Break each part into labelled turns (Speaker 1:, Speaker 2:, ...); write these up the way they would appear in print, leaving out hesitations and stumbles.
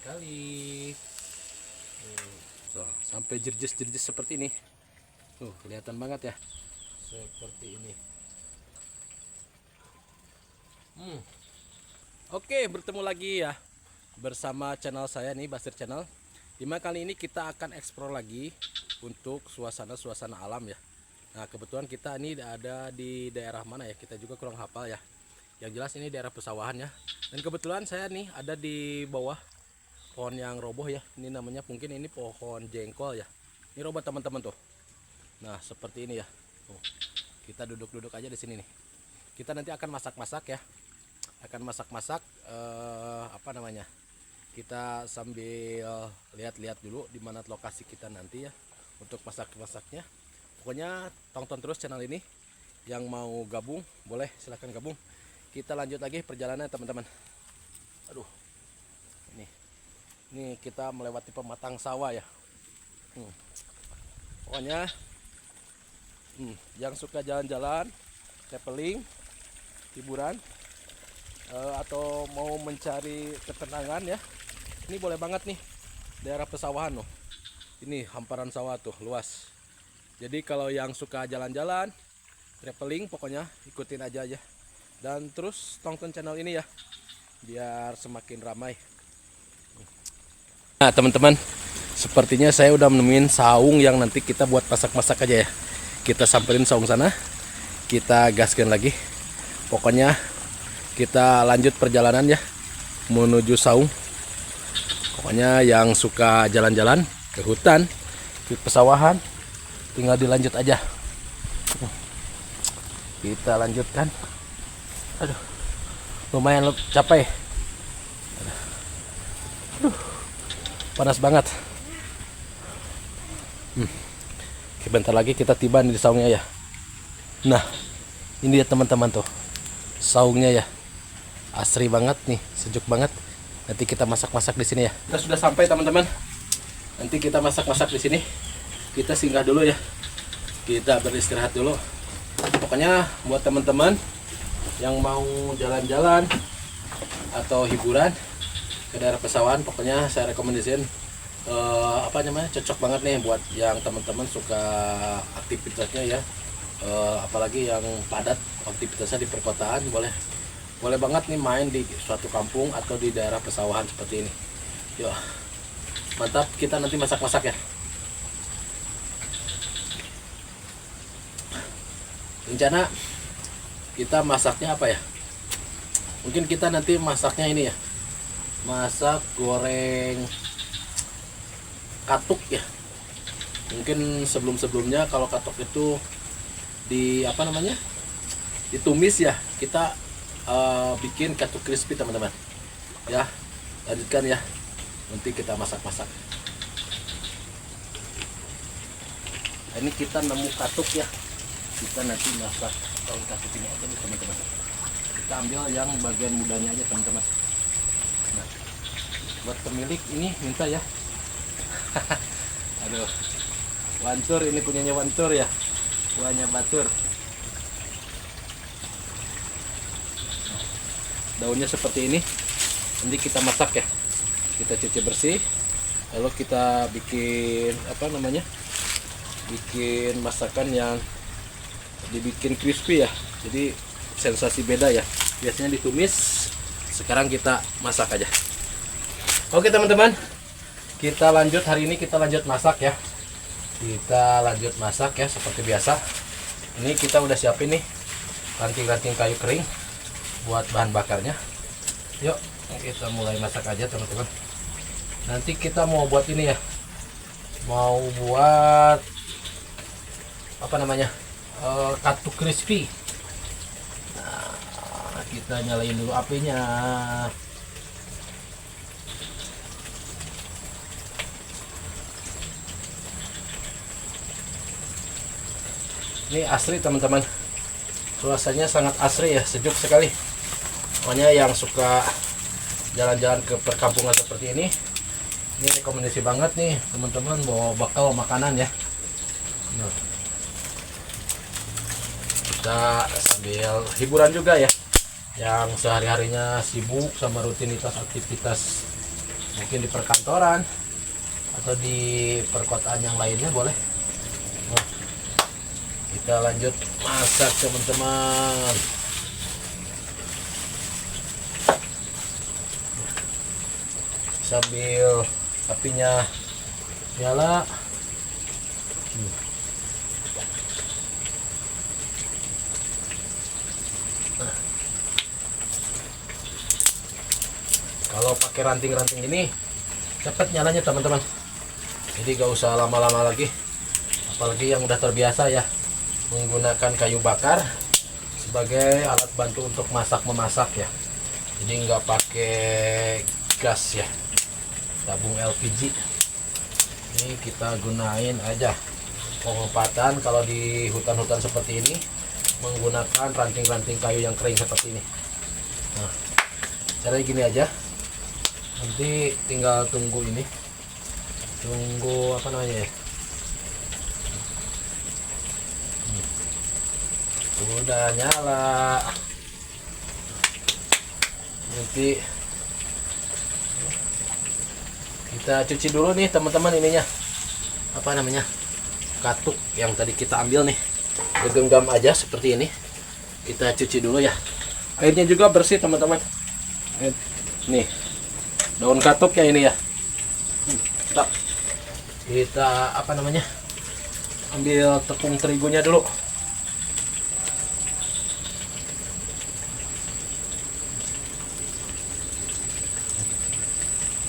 Speaker 1: sekali. Tuh, sampai jerjes-jerjes seperti ini. Tuh, kelihatan banget ya. Seperti ini. Oke, bertemu lagi ya bersama channel saya nih, Basir Channel. Dimana kali ini kita akan eksplor lagi untuk suasana alam ya. Nah, kebetulan kita ini ada di daerah mana ya? Kita juga kurang hafal ya. Yang jelas ini daerah pesawahan ya. Dan kebetulan saya nih ada di bawah pohon yang roboh ya. Ini namanya mungkin ini pohon jengkol ya. Ini roboh teman-teman tuh. Nah, seperti ini ya. Tuh, kita duduk-duduk aja di sini nih. Kita nanti akan masak-masak ya. Akan masak-masak apa namanya? Kita sambil lihat-lihat dulu di mana lokasi kita nanti ya untuk masak-masaknya. Pokoknya tonton terus channel ini. Yang mau gabung boleh silahkan gabung. Kita lanjut lagi perjalanan teman-teman. Aduh, ini kita melewati pematang sawah ya. Pokoknya yang suka jalan-jalan, traveling, hiburan, atau mau mencari ketenangan ya, ini boleh banget nih daerah pesawahan loh. Ini hamparan sawah tuh luas. Jadi kalau yang suka jalan-jalan, traveling, pokoknya ikutin aja ya. Dan terus tonton channel ini ya, biar semakin ramai. Nah teman-teman, sepertinya saya udah menemuin saung yang nanti kita buat masak-masak aja ya. Kita samperin saung sana, kita gaskan lagi. Pokoknya kita lanjut perjalanan ya, menuju saung. Pokoknya yang suka jalan-jalan ke hutan, ke pesawahan, tinggal dilanjut aja. Kita lanjutkan. Aduh, lumayan capek. Aduh, panas banget. Bentar lagi kita tiba di saungnya ya. Nah, ini ya teman-teman tuh saungnya ya. Asri banget nih, sejuk banget. Nanti kita masak-masak di sini ya. Kita sudah sampai teman-teman. Nanti kita masak-masak di sini. Kita singgah dulu ya. Kita beristirahat dulu. Pokoknya buat teman-teman yang mau jalan-jalan atau hiburan ke daerah pesawahan, pokoknya saya rekomendasiin apa namanya, cocok banget nih buat yang teman-teman suka aktivitasnya ya. Apalagi yang padat aktivitasnya di perkotaan, boleh banget nih main di suatu kampung atau di daerah pesawahan seperti ini. Yuk, mantap, kita nanti masak-masak ya. Rencana kita masaknya apa ya? Mungkin kita nanti masaknya ini ya, masak goreng katuk ya. Mungkin sebelumnya kalau katuk itu di apa namanya, ditumis ya, kita bikin katuk crispy teman-teman ya. Lanjutkan ya, nanti kita masak-masak. Ini kita nemu katuk ya, kita nanti masak kalau katuk ini aja nih teman-teman. Kita ambil yang bagian mudanya aja teman-teman. Nah, buat pemilik ini minta ya. Aduh, Wantur, ini punyanya Wantur ya, buahnya Batur. Daunnya seperti ini, nanti kita masak ya. Kita cuci bersih, lalu kita bikin apa namanya, bikin masakan yang dibikin crispy ya. Jadi sensasi beda ya. Biasanya ditumis, sekarang kita masak aja. Oke teman-teman, kita lanjut, hari ini kita lanjut masak ya. Kita lanjut masak ya seperti biasa. Ini kita udah siapin nih ranting-ranting kayu kering buat bahan bakarnya. Yuk kita mulai masak aja teman-teman. Nanti kita mau buat ini ya, mau buat apa namanya, katuk crispy. Nah, kita nyalain dulu apinya. Ini asri teman-teman, suasananya sangat asri ya, sejuk sekali. Pokoknya yang suka jalan-jalan ke perkampungan seperti ini rekomendasi banget nih teman-teman, bawa bakal makanan ya. Nah, kita sambil hiburan juga ya, yang sehari-harinya sibuk sama rutinitas aktivitas mungkin di perkantoran atau di perkotaan yang lainnya boleh. Nah, kita lanjut masak teman-teman. Sambil apinya nyala. Kalau pakai ranting-ranting ini cepat nyalanya teman-teman, jadi gak usah lama-lama lagi, apalagi yang udah terbiasa ya menggunakan kayu bakar sebagai alat bantu untuk memasak ya, jadi nggak pakai gas ya, tabung LPG. Ini kita gunain aja pengobatan kalau di hutan-hutan seperti ini menggunakan ranting-ranting kayu yang kering seperti ini. Nah, caranya gini aja, nanti tinggal tunggu ini, tunggu apa namanya ya, udah nyala. Nanti kita cuci dulu nih teman-teman ininya, apa namanya, katuk yang tadi kita ambil nih, digenggam aja seperti ini, kita cuci dulu ya. Airnya juga bersih teman-teman. Nih daun katuk ya ini ya. Kita apa namanya, ambil tepung terigunya dulu.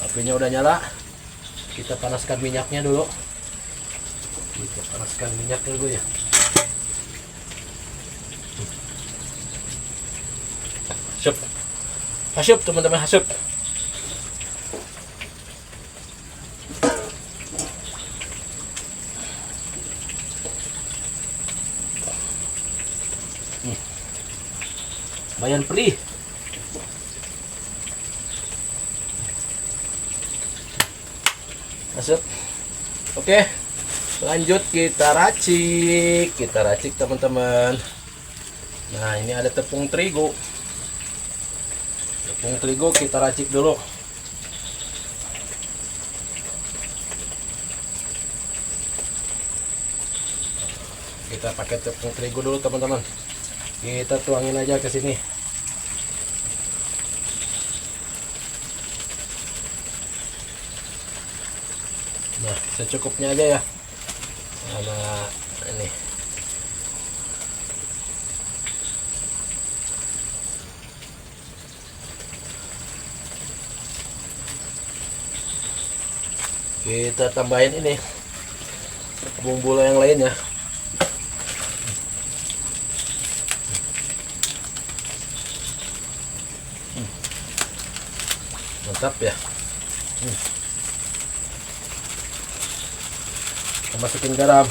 Speaker 1: Apinya udah nyala, kita panaskan minyaknya dulu. Kita panaskan minyaknya dulu ya. Hasup, hasup teman-teman, hasup. Lumayan perih. Masuk. Oke, lanjut kita racik teman-teman. Nah, ini ada tepung terigu kita racik dulu. Kita pakai tepung terigu dulu teman-teman, kita tuangin aja ke sini. Nah, secukupnya aja ya. Sama ini. Kita tambahin ini bumbu yang lain ya. Mantap ya. Kita masukin garam,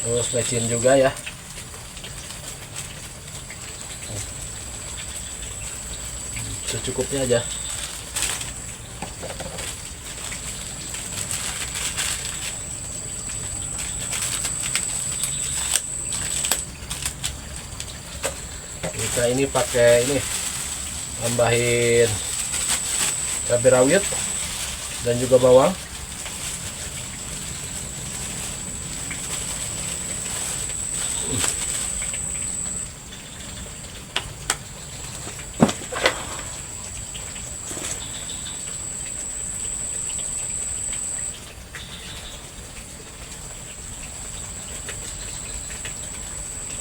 Speaker 1: terus mecin juga ya. Secukupnya aja. Kita ini pakai ini, tambahin cabai rawit dan juga bawang.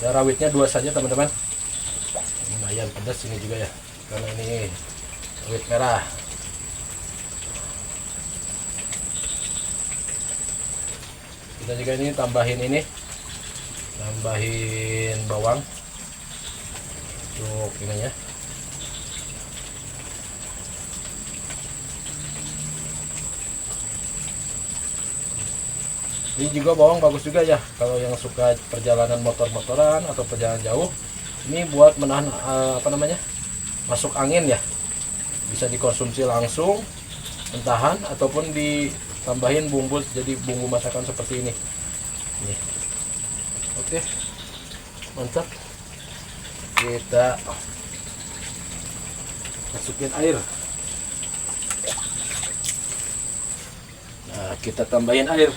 Speaker 1: Ya, rawitnya 2 saja teman-teman. Lumayan pedas ini juga ya, karena ini rawit merah. Kita juga ini tambahin bawang untuk ininya. Ini juga bawang bagus juga ya, kalau yang suka perjalanan motor-motoran atau perjalanan jauh. Ini buat menahan apa namanya, masuk angin ya. Bisa dikonsumsi langsung mentahan ataupun ditambahin bumbu jadi bumbu masakan seperti ini. Nih. Oke. Mantap. Kita masukin air. Nah, kita tambahin air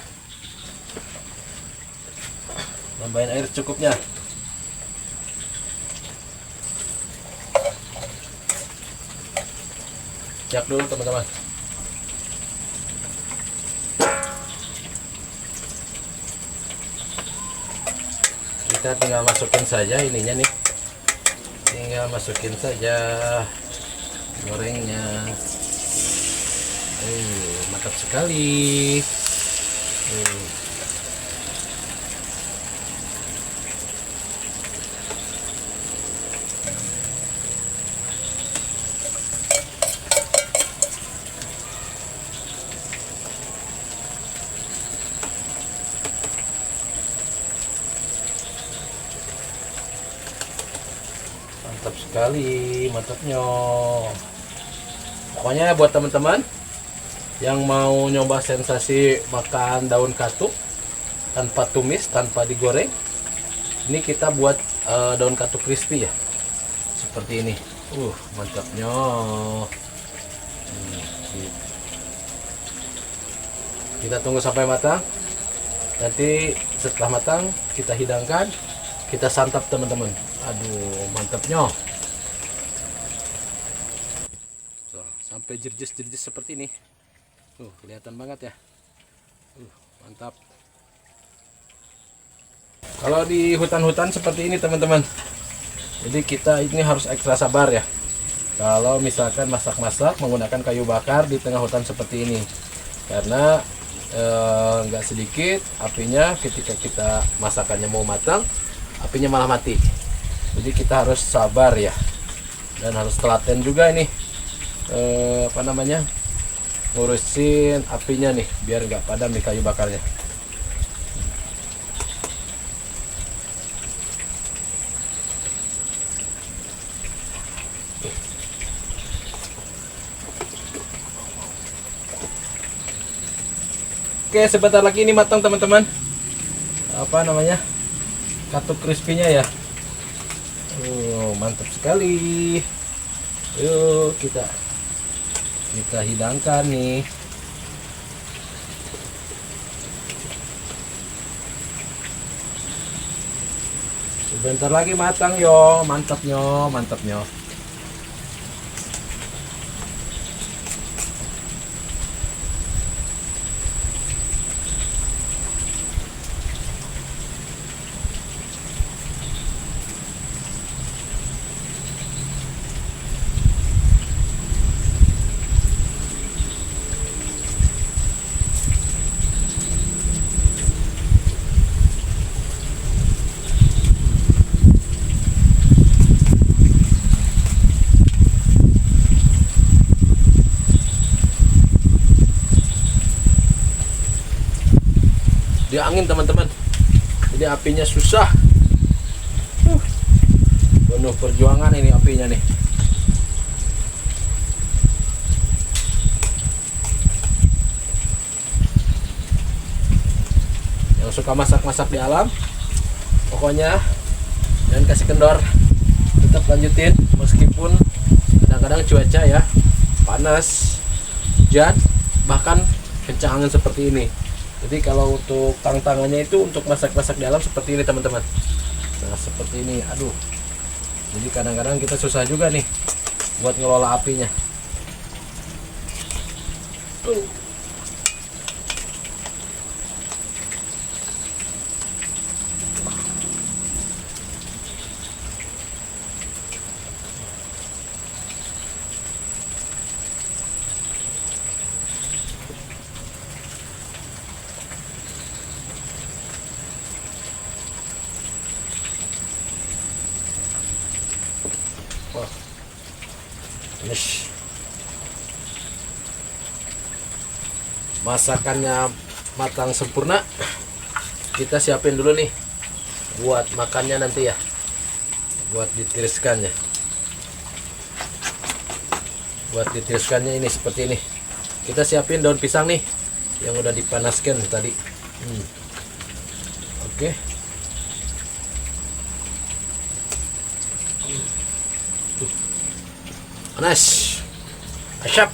Speaker 1: cukupnya. Cek dulu teman-teman. Kita tinggal masukin saja ininya nih, tinggal masukin saja gorengnya. Mantap sekali. Mantap sekali, mantapnya. Pokoknya buat teman-teman yang mau nyoba sensasi makan daun katuk tanpa tumis, tanpa digoreng, ini kita buat daun katuk crispy ya, seperti ini. Mantapnya. Kita tunggu sampai matang. Nanti setelah matang kita hidangkan, kita santap teman-teman. Aduh, mantapnya. Sampai jerjes-jerjes seperti ini. Kelihatan banget ya. Mantap. Kalau di hutan-hutan seperti ini teman-teman, jadi kita ini harus ekstra sabar ya. Kalau misalkan masak-masak menggunakan kayu bakar di tengah hutan seperti ini, karena nggak sedikit apinya ketika kita masakannya mau matang, apinya malah mati. Jadi kita harus sabar ya, dan harus telaten juga ini ngurusin apinya nih biar nggak padam nih kayu bakarnya. Oke, sebentar lagi ini matang teman-teman. Katuk crispy-nya ya. Mantap sekali. Yuk kita hidangkan nih. Sebentar lagi matang yo, mantapnya. Di angin teman-teman, jadi apinya susah. Penuh perjuangan ini apinya nih. Yang suka masak-masak di alam, pokoknya jangan kasih kendor, tetap lanjutin meskipun kadang-kadang cuaca ya panas, hujan, bahkan kencang angin seperti ini. Jadi kalau untuk tantangannya itu untuk masak-masak di alam seperti ini teman-teman. Nah seperti ini, aduh. Jadi kadang-kadang kita susah juga nih buat ngelola apinya. Wah, masakannya matang sempurna. Kita siapin dulu nih buat makannya nanti ya, buat ditiriskannya. Ini seperti ini. Kita siapin daun pisang nih yang udah dipanaskan tadi. Oke. Panas. Asyap.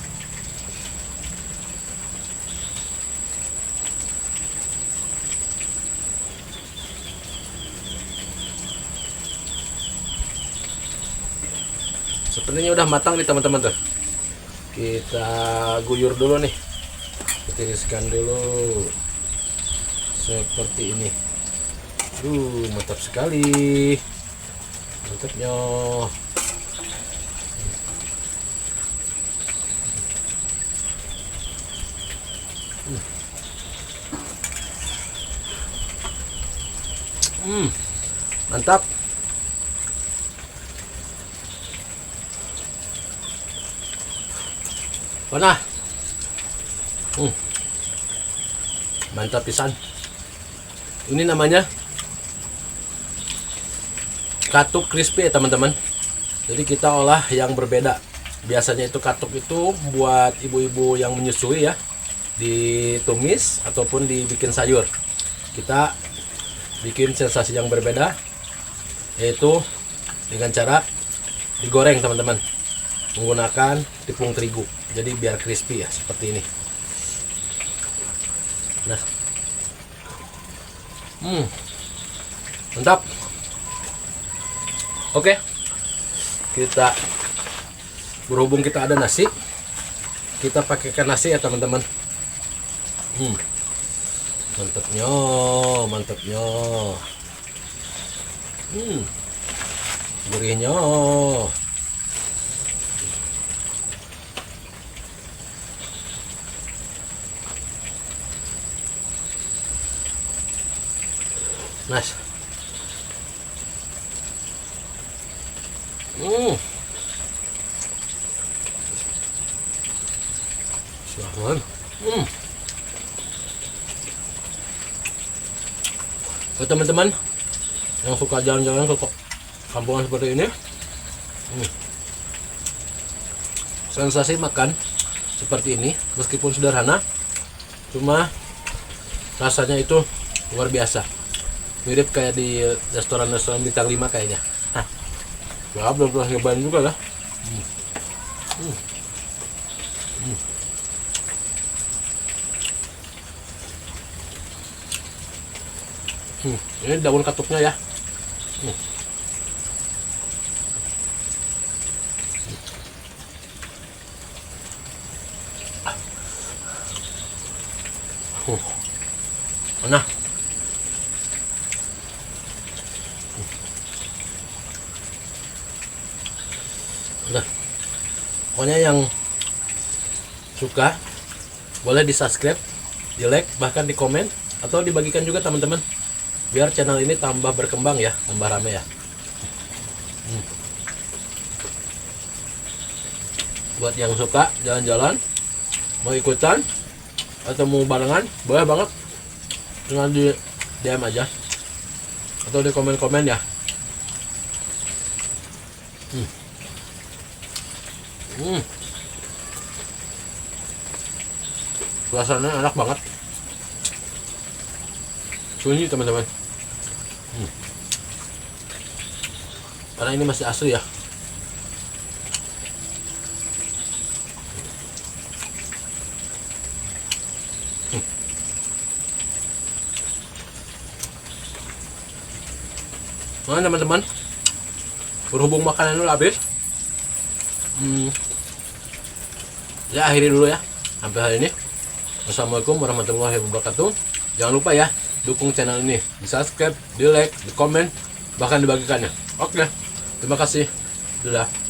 Speaker 1: Sepertinya udah matang nih teman-teman tuh. Kita guyur dulu nih. Tiriskan dulu. Seperti ini. Mantap sekali. Mantapnya. Mantap. Mana? Mantap pisan. Ini namanya katuk crispy ya teman-teman. Jadi kita olah yang berbeda. Biasanya itu katuk itu buat ibu-ibu yang menyusui ya, ditumis ataupun dibikin sayur. Kita bikin sensasi yang berbeda, yaitu dengan cara digoreng teman-teman, menggunakan tepung terigu. Jadi biar crispy ya, seperti ini. Nah, mantap. Oke, kita berhubung kita ada nasi, kita pakaikan nasi ya teman-teman. Mantapnya, mantapnya. Gurihnya. Nice. Silahkan. Buat teman-teman yang suka jalan-jalan ke kampungan seperti ini, sensasi makan seperti ini meskipun sederhana, cuma rasanya itu luar biasa. Mirip kayak di restoran-restoran bintang 5 kayaknya. Ya, belum pernah nyobain juga lah. Ini daun katuknya ya. Mana? Udah. Pokoknya yang suka boleh di subscribe, di like, bahkan di komen, atau dibagikan juga teman-teman, biar channel ini tambah berkembang ya, tambah rame ya. Buat yang suka jalan-jalan, mau ikutan atau mau barengan, boleh banget, tinggal di DM aja atau di komen-komen ya. Rasanya enak banget, sunyi teman-teman. Karena ini masih asli ya. Nah teman-teman, berhubung makanan dulu habis, ya akhiri dulu ya sampai hari ini. Wassalamualaikum warahmatullahi wabarakatuh. Jangan lupa ya, dukung channel ini, di subscribe, di like, di komen, bahkan dibagikannya. Oke, terima kasih. Dadah.